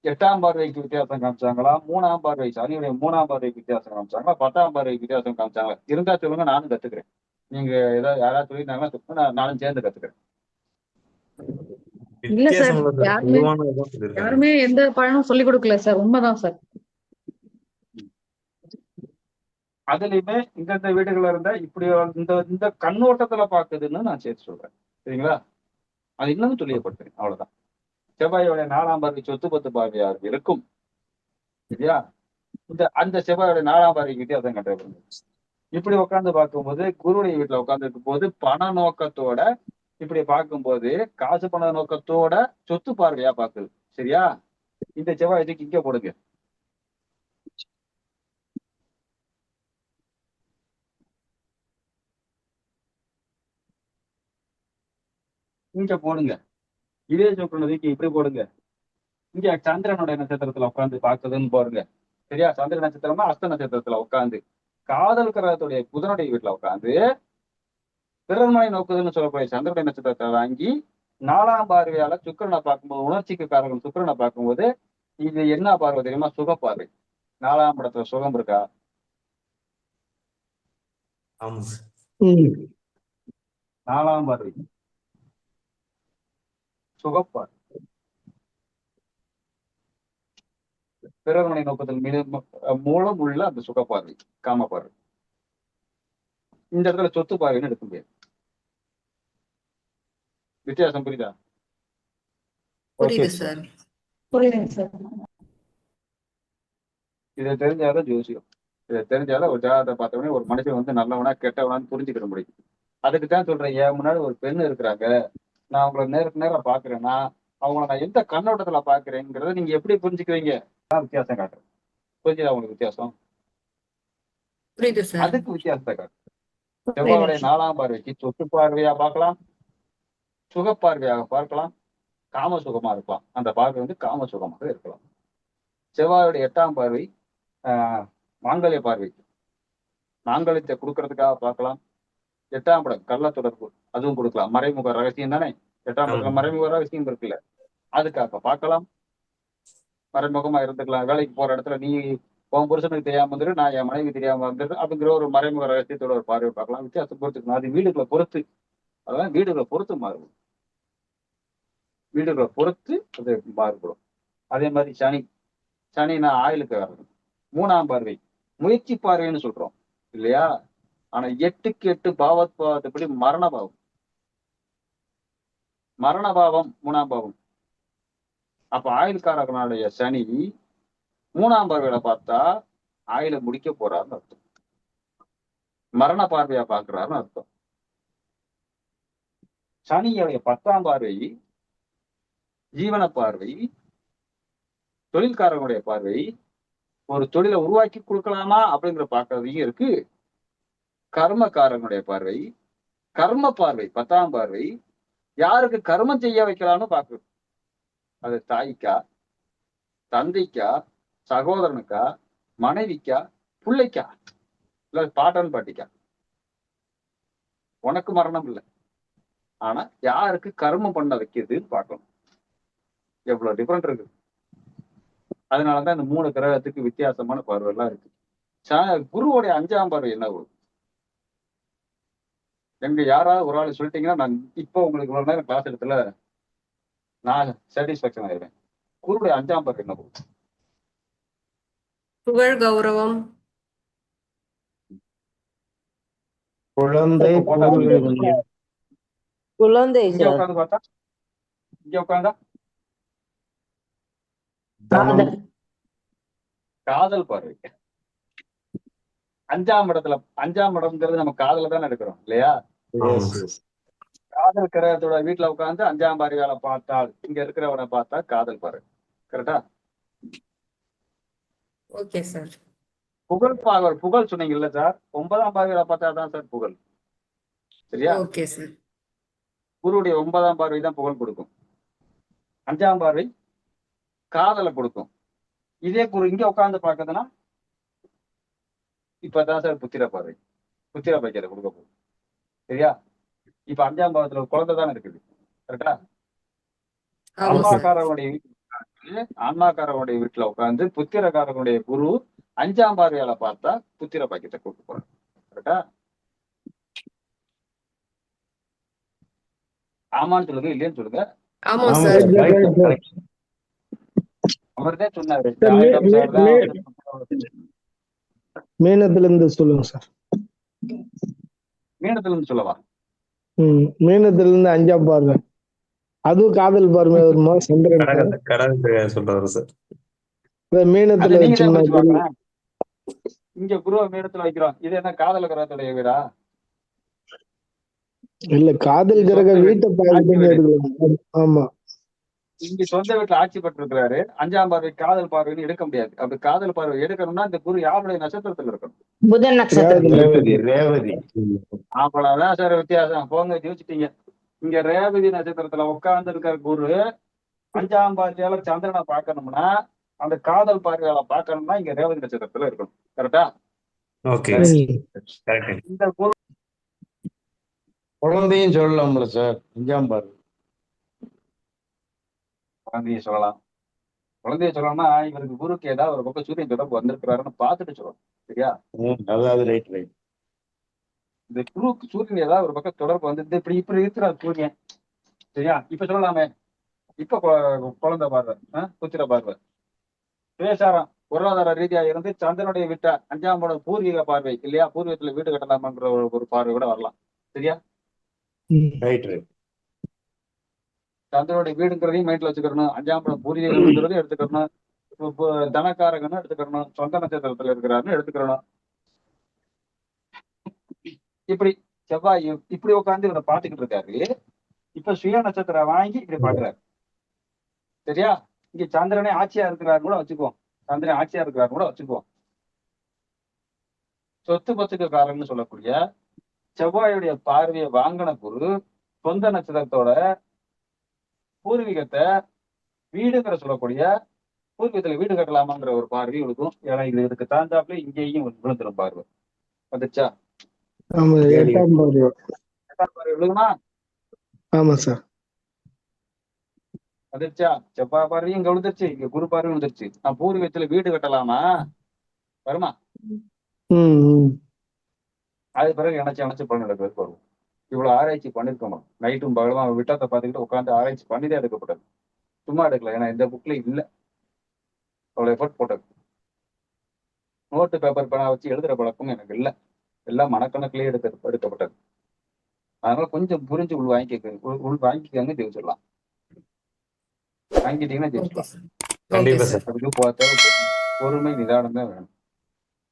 8ஆம் பார்வைக்கு வித்தியாசம் காமிச்சாங்களா, 3ஆம் பார்வை சனியுடைய 3ஆம் பார்வைக்கு வித்தியாசம் காமிச்சாங்களா, 10ஆம் பார்வைக்கு வித்தியாசம் காமிச்சாங்களா? இருந்தா சொல்லுங்க, நானும் கத்துக்கிறேன். நீங்க ஏதாவது யாராவது சொல்லியிருந்தாங்கன்னா சொல்லுங்க, நானும் சேர்ந்து கத்துக்கிறேன். இல்ல சார், வித்தியாசம் இல்ல சார், யாருமே பொதுவானதான் சொல்லியிருக்காங்க. யாருமே எந்த பலனும் சொல்லி கொடுக்கல சார். உண்மைதான் சார். அதுலயுமே இந்தந்த வீடுகள்ல இருந்தா இப்படி இந்த இந்த கண்ணோட்டத்துல பாக்குதுன்னு நான் சேர்த்து சொல்றேன். சரிங்களா? அது இன்னமும் தெளிவுபடுத்துறேன். அவ்வளவுதான். செவ்வாயோட 4ஆம் பார்வை சொத்து பத்து பார்வையாக இருக்கும். சரியா? அந்த செவ்வாயோட 4ஆம் பார்வைக்கு வித்தியாசம் கண்டுபிடிங்க. இப்படி உட்கார்ந்து பார்க்கும்போது குருவுடைய வீட்டுல உட்கார்ந்து இருக்கும் போது பண நோக்கத்தோட இப்படி பார்க்கும்போது காசு பண நோக்கத்தோட சொத்து பார்வையா பாக்குது. சரியா? இந்த செவ்வாய் இதுக்கு இங்க போடுங்க. இங்க போடுங்க. இதே சொக்கனதுக்கு இப்படி போடுங்க. இங்க சந்திரனுடைய நட்சத்திரத்துல உட்காந்து பாக்குதுன்னு பாருங்க. சரியா? சந்திர நட்சத்திரமா அஸ்த நட்சத்திரத்துல உட்காந்து காதல் கிரகத்துடைய புதனுடைய வீட்டுல உட்காந்து பிறர்மனை நோக்குதுன்னு சொல்லக்கூடிய சந்திரனுடைய நட்சத்திரத்தை வாங்கி 4ஆம் பார்வையால சுக்கிரனை பார்க்கும்போது, உணர்ச்சிக்கு காரகம் சுக்கிரனை பார்க்கும்போது இது என்ன பார்வை தெரியுமா? சுக பார்வை. 4ஆம் இடத்துல சுகம் இருக்கா? ஆமா சார். 4ஆம் பார்வை சுகப்பார்வை. பிறர்மனை நோக்கத்தில் மூலம் உள்ள அந்த சுகப்பார்வை, காம பார்வை. இந்த இடத்துல சொத்து பார்வைன்னு எடுக்க முடியாது. வித்தியாசம் புரியுதா? புரியுது சார். புரியுதுங்க சார். இதை தெரிஞ்சாலும் ஜோசியம். இதை தெரிஞ்சாலும் ஒரு ஜாதகத்தை பார்த்தோன்னே ஒரு மனுஷன் வந்து நல்லவனா கெட்டவனான்னு புரிஞ்சுக்கிட முடியும். அதுக்கு தான் சொல்றேன், என் முன்னாடி ஒரு பெண் இருக்கிறாங்க, நான் அவங்கள நேருக்கு நேரம் பாக்குறேன்னா அவங்கள நான் எந்த கண்ணோட்டத்துல பாக்குறேங்கிறத நீங்க எப்படி புரிஞ்சுக்குவீங்க? வித்தியாசம் காட்டுறேன். புரிஞ்சுதா உங்களுக்கு வித்தியாசம்? புரியுது சார். அதுக்கு வித்தியாசத்தை காட்டுறேன். செவ்வாயுடைய 4ஆம் பார்வைக்கு சொத்து பார்வையா பார்க்கலாம், சுக பார்வையாக பார்க்கலாம், காம சுகமா இருக்கலாம். அந்த பார்வை வந்து காம சுகமாக இருக்கலாம். செவ்வாயுடைய 8ஆம் பார்வை மாங்கல்ய பார்வை, மாங்கல்யத்தை கொடுக்கறதுக்காக பார்க்கலாம். 8ஆம் இடம் கள்ள தொடர்பு, அதுவும் கொடுக்கலாம். மறைமுக ரகசியம் தானே. 8ஆம் இடத்துல மறைமுக ரகசியம் இருக்குல்ல, அதுக்காக பார்க்கலாம். மறைமுகமா இருந்துக்கலாம். வேலைக்கு போற இடத்துல நீ உன் புருஷனுக்கு தெரியாம வந்துரு, நான் என் மனைவி தெரியாம வந்துரு அப்படிங்கிற ஒரு மறைமுக ரகசியத்தோட ஒரு பார்வை பார்க்கலாம். வித்தியாசம் பொறுத்துக்கணும். அது வீடுகளை பொறுத்து, அதான் வீடுகளை பொறுத்து மாறுபடும். வீடுகளை பொறுத்து அது மாறுபடும். அதே மாதிரி சனி, சனி நான் ஆயுளுக்கு வரணும். 3ஆம் பார்வை முயற்சி பார்வைன்னு சொல்றோம் இல்லையா? ஆனா 8க்கு 8 பாவத்பாவத்துப்படி மரண பாவம். மரண பாவம் 3ஆம் பாவம். அப்ப ஆயுள்காரகனுடைய சனி 3ஆம் பார்வையில பார்த்தா ஆயுள முடிக்க போறாருன்னு அர்த்தம். மரண பார்வையா பாக்குறாருன்னு அர்த்தம். சனியுடைய 10ஆம் பார்வை ஜீவன பார்வை, தொழில்காரனுடைய பார்வை, ஒரு தொழிலை உருவாக்கி கொடுக்கலாமா அப்படிங்கிற பாக்குறதையும் இருக்கு. கர்மக்காரனுடைய பார்வை, கர்ம பார்வை 10ஆம் பார்வை, யாருக்கு கர்மம் செய்ய வைக்கலாம்னு பாக்குறது. அது தாய்க்கா, தந்தைக்கா, சகோதரனுக்கா, மனைவிக்கா, பிள்ளைக்கா, இல்ல பாட்டன் பாட்டிக்கா. உனக்கு மரணம் இல்லை, ஆனா யாருக்கு கர்மம் பண்ண வைக்கிறதுன்னு பார்க்கணும். எவ்வளவு டிஃபரெண்ட் இருக்கு. அதனாலதான் இந்த 3 கிரகத்துக்கு வித்தியாசமான பார்வை எல்லாம் இருக்கு. குருவோடைய 5ஆம் பார்வை என்ன வரும்? எங்க யாராவது ஒரு ஆள் சொல்லிட்டீங்கன்னா நான் இப்போ உங்களுக்கு இவ்வளவு நேரம் கிளாஸ் எடுத்துல நான் சாட்டிஸ்பாக்சன் ஆயிடுவேன். குருவுடைய 5ஆம் பார்வை என்ன வரும்? புகழ் கௌரவம், குழந்தை, குழந்தை இங்க சார். உட்காந்து பார்த்தா, இங்க உட்காந்தா காதல். காதல் பார்வை. 5ஆம் இடத்துல, 5ஆம் இடம்ங்கிறது நம்ம காதல தானே இருக்கிறோம் இல்லையா? காதல் கிரகத்தோட வீட்டுல உட்காந்து 5ஆம் பார்வையால பார்த்தால், இங்க இருக்கிறவனை பார்த்தா காதல் பார்வை. கரெக்டா? Okay sir. புகழ் பார்வை, புகழ் சொன்னீங்கல்ல சார், 9ஆம் பார்வையால பார்த்தா தான் சார் புகழ். சரியா? Okay sir. குருவுடைய 9ஆம் பார்வை தான் புகழ் கொடுக்கும். 5ஆம் பார்வை காதலை கொடுக்கும். இதே குரு இங்க உட்கார்ந்து பார்க்கறதுன்னா இப்பதான் சார் புத்திர பார்வை, புத்திர பைக்கிற கொடுக்க போகுது. சரியா? இப்ப 5ஆம் பாவத்துல ஒரு குழந்தை தானே இருக்குது. கரெக்டா? ஆமா சார். அம்மாக்காரனுடைய வீட்டுல ஆன்மாக்காரனுடைய வீட்டுல உட்கார்ந்து புத்திரக்காரனுடைய குரு 5ஆம் பார்வையால பார்த்தா புத்திர பாக்கியத்தை கூட்டு போறாரு. கரெக்டா? ஆமான்னு சொல்லுங்க, இல்லைன்னு சொல்லுங்க. ஆமா ஆமா sir. Sir right sir correct அவர்தான் சொன்னாரு, சார், ஜாயிடம் சார் தான் மீனத்துல இருந்து சொல்லுங்க சார். மீனத்துல இருந்து சொல்லவா? மீனத்துல இருந்து 5ஆம் பார்வை, அதுவும் காதல் பார்வை வருமா? சந்திரன் கடகத்தை சொல்றாரு சார். மீனத்துல அது நீங்க தான் வச்சோம்னா பேசுவாங்க. இங்க குருவை மீனத்துல வைக்கிறோம், இது என்ன காதல கிரகத்துடைய வீடா? இல்ல, காதல் கிரக வீட்டை பார்த்துட்டு எடுக்கலாம். ஆமா, இங்க சொந்த வீட்டுல ஆட்சி பெற்று இருக்கிறாரு. 5ஆம் பார்வை காதல் பார்வைன்னு எடுக்க முடியாது. அப்படி காதல் பார்வை எடுக்கணும்னா இந்த குரு யாருடைய நட்சத்திரத்துல இருக்கணும்? புதன் நட்சத்திரம். ரேவதி ரேவதி அவ்வளவுதான் சார் வித்தியாசம். போங்க, ஜெயிச்சிட்டீங்க. இங்க ரேவதி நட்சத்திரத்துல உட்கார்ந்து இருக்கிற குரு 5ஆம் பார்வையால சந்திரனை பார்க்கணும்னா, அந்த காதல் பார்வையால பார்க்கணும்னா இங்க ரேவதி நட்சத்திரத்துல இருக்கணும். கரெக்டா? Okay correct. இந்த குரு குழந்தையும் சொல்லலாம்ல சார்? 5ஆம் பார்வை குழந்தைய சொல்லலாம். குழந்தைய சொல்லலாம்னா இவருக்கு குருக்கு ஏதாவது ஒரு பக்கம் சூரியன் தொடர்பு வந்திருக்கிறாருன்னு பார்த்துட்டு சொல்லணும். சரியா? அதாவது ரைட் ரைட். இந்த குருக்கு சூரியன் ஏதாவது ஒரு பக்கம் தொடர்பு வந்து இப்படி இப்படி இருக்கிறார் சூரியன். சரியா? இப்ப சொல்லலாமே. இப்ப குழந்தை பார்வை, புத்திர பார்வை பேசாராம். பொருளாதார ரீதியா இருந்து சந்திரனுடைய விட்ட 5ஆம் பாடம் பூர்வீக பார்வை இல்லையா? பூர்வீகத்துல வீடு கட்டலாமாங்கிற ஒரு பார்வை கூட வரலாம். சரியா? Right right. சந்திரனுடைய வீடுங்கிறதையும் மைண்ட்ல வச்சுக்கணும். 5ஆம் பாடம் பூர்வீகம்ங்கிறதையும் எடுத்துக்கணும். தனக்காரகன்னு எடுத்துக்கணும். சொந்த நட்சத்திரத்துல இருக்கிறாருன்னு எடுத்துக்கணும். இப்படி செவ்வாய் இப்படி உட்காந்து இவரை பாத்துக்கிட்டு இருக்காரு. இப்ப சுய நட்சத்திரம் வாங்கி இப்படி பாக்குறாரு. சரியா? இங்க சந்திரனே ஆட்சியா இருக்கிறாரு கூட வச்சுக்குவோம். சந்திரன் ஆட்சியா இருக்கிறாரு கூட வச்சுக்குவோம். சொத்து பத்துக்கு காரன்னு சொல்லக்கூடிய செவ்வாயுடைய பார்வையை வாங்கின குரு சொந்த நட்சத்திரத்தோட பூர்வீகத்தை வீடுங்கிற சொல்லக்கூடிய பூர்வீகத்துல வீடு கட்டலாமாங்கிற ஒரு பார்வை இருக்கும். ஏன்னா இதுக்கு தாண்டாப்புல இங்கேயும் விழுந்துரும் பார்வை. வந்துச்சா? ஆமா, 8ஆம் பார்வை. பார்வை விழுகுமா? ஆமா சார். வந்துருச்சா? செவ்வாய் பார்வையும் இங்க விழுந்துருச்சு, இங்க குரு பார்வையும் விழுந்துருச்சு. நான் பூர்வீகத்துல வீடு கட்டலாமா? வருமா? அது பிறகு இணைச்சு பலன் எடுக்கிறதுக்கு வருவோம். இவ்வளவு ஆராய்ச்சி பண்ணிருக்கோம். நைட்டும் பகலுமா விட்டத்தை பார்த்துக்கிட்டு உட்காந்து ஆராய்ச்சி பண்ணிதான் எடுக்கப்பட்டது. சும்மா எடுக்கல. ஏன்னா இந்த புக்ல இல்ல. அவ்வளவு எஃபர்ட் போட்டது. நோட்டு பேப்பர் பேனா வச்சு எழுதுற பழக்கம் எனக்கு இல்லை. எல்லாம் மனக்கணக்கிலேயே எடுக்கப்பட்டது. அதனால கொஞ்சம் புரிஞ்சு உள் வாங்கிக்கங்க, ஜெயிச்சிடலாம். வாங்கிட்டீங்கன்னா ஜெயிச்சிடலாம். கண்டிப்பா சார். அதுக்கு பார்த்தா பொறுமை நிதானம் தான் வேணும்.